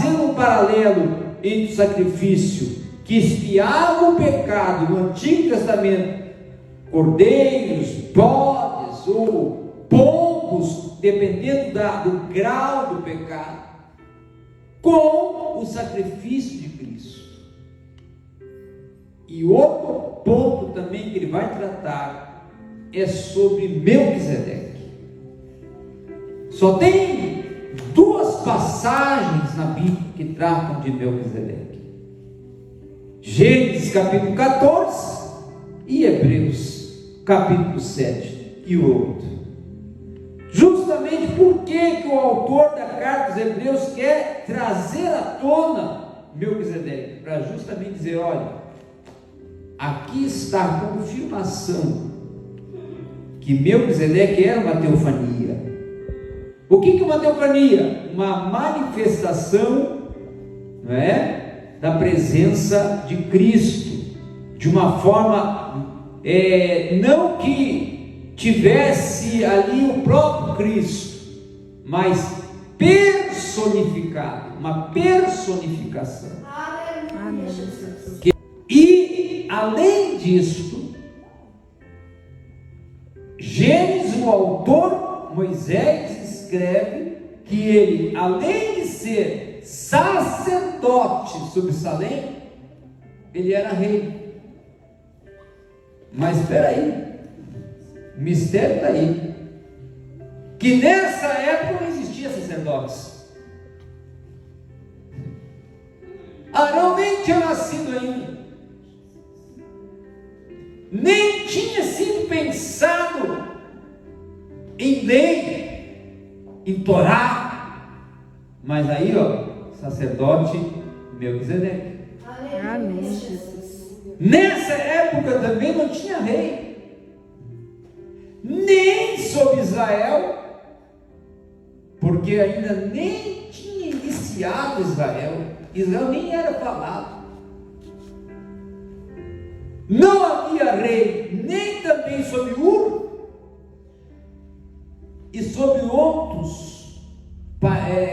fazendo um paralelo entre o sacrifício que expiava o pecado no Antigo Testamento, cordeiros, bodes ou pombos, dependendo do grau do pecado, com o sacrifício de Cristo. E outro ponto também que ele vai tratar é sobre Melquisedeque. Só tem duas passagens na Bíblia que tratam de Melquisedeque: Gênesis capítulo 14 e Hebreus capítulo 7 e 8. Justamente porque o autor da carta dos Hebreus quer trazer à tona Melquisedeque, para justamente dizer: olha, aqui está a confirmação que Melquisedeque era uma teofania. O que é uma teofania? Uma manifestação, não é, da presença de Cristo, de uma forma, não que tivesse ali o próprio Cristo, mas personificado, uma personificação. Amém. E além disso, Gênesis, o autor Moisés escreve que ele, além de ser sacerdote sobre Salém, ele era rei. Mas espera aí, o mistério está aí, que nessa época não existia sacerdotes. Arão nem tinha nascido ainda, nem tinha sido pensado em lei, em Torá. Mas aí, sacerdote Melquisedeque. Amém, Jesus. Nessa época também não tinha rei, nem sobre Israel, porque ainda nem tinha iniciado Israel nem era falado. Não havia rei, nem também sobre Ur e sobre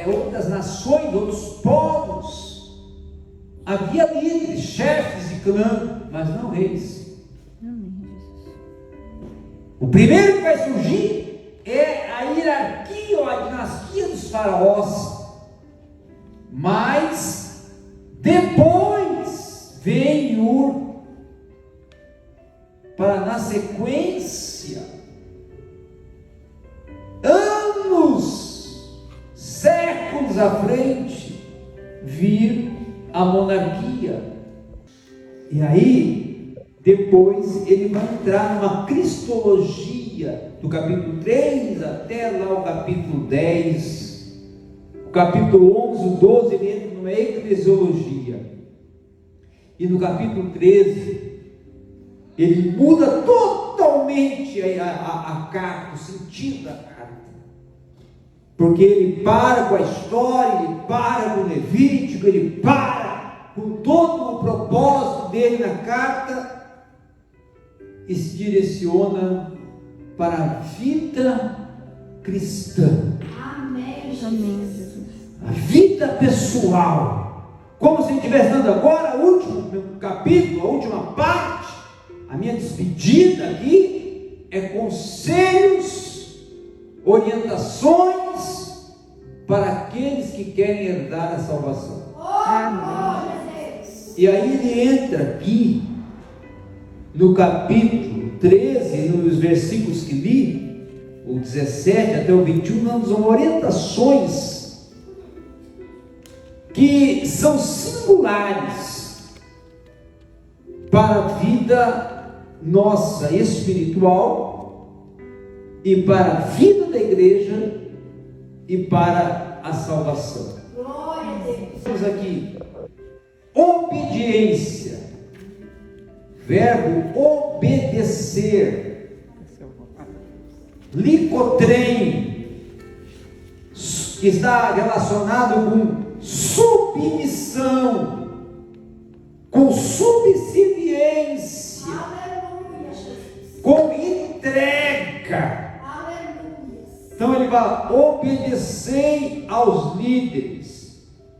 outras nações, outros povos. Havia líderes, chefes de clã, mas não reis. O primeiro que vai surgir é a hierarquia ou a dinastia dos faraós, mas depois vem Ur, para na sequência, anos, séculos à frente, vir a monarquia. E aí, depois ele vai entrar numa cristologia, do capítulo 3 até lá o capítulo 10, o capítulo 11, o 12, ele entra numa eclesiologia, e no capítulo 13, ele muda totalmente a carta, o sentido da carta, porque ele para com a história, ele para com o Levítico, ele para com todo o propósito dele na carta e se direciona para a vida cristã. Amém, Jesus. A vida pessoal, como se ele estivesse dando agora o último capítulo, a última parte. A minha despedida aqui é conselhos, orientações para aqueles que querem herdar a salvação. Amém. E aí ele entra aqui no capítulo 13, nos versículos que li, o 17 até o 21, dando orientações que são singulares para a vida nossa espiritual e para a vida da igreja e para a salvação. Glória a Deus. Temos aqui obediência, verbo obedecer, licotrem, que está relacionado com submissão, com subserviência, com entrega. Então ele fala: obedecei aos líderes.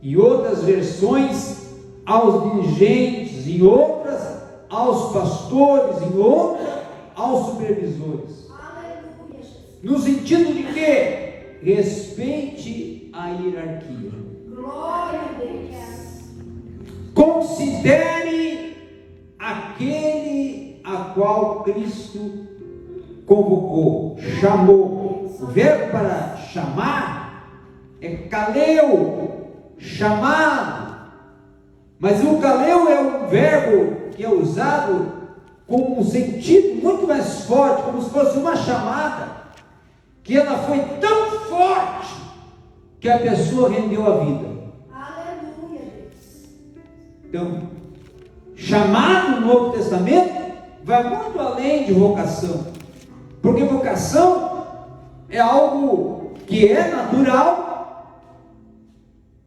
Em outras versões, aos dirigentes, em outras, aos pastores, em outras, aos supervisores. Aleluia, Jesus. No sentido de que respeite a hierarquia. Glória a Deus. Considere aquele a qual Cristo convocou, chamou. O verbo para chamar é kaleu, chamado. Mas o kaleu é um verbo que é usado com um sentido muito mais forte, como se fosse uma chamada, que ela foi tão forte que a pessoa rendeu a vida. Aleluia, Deus. Então, chamado no Novo Testamento vai muito além de vocação, porque vocação é algo que é natural,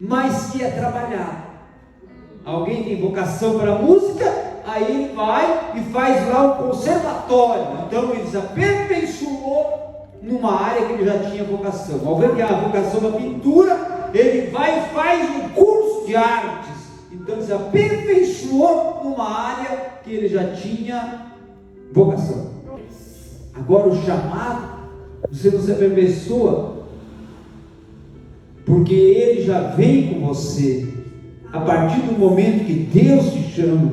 mas que é trabalhado. Alguém tem vocação para música, aí ele vai e faz lá um conservatório, então ele se aperfeiçoou numa área que ele já tinha vocação. Alguém que tem a vocação da pintura, ele vai e faz um curso de artes, então ele se aperfeiçoou numa área que ele já tinha vocação. Agora o chamado, você não se aperfeiçoa, porque ele já vem com você, a partir do momento que Deus te chama,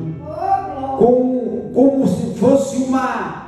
como se fosse uma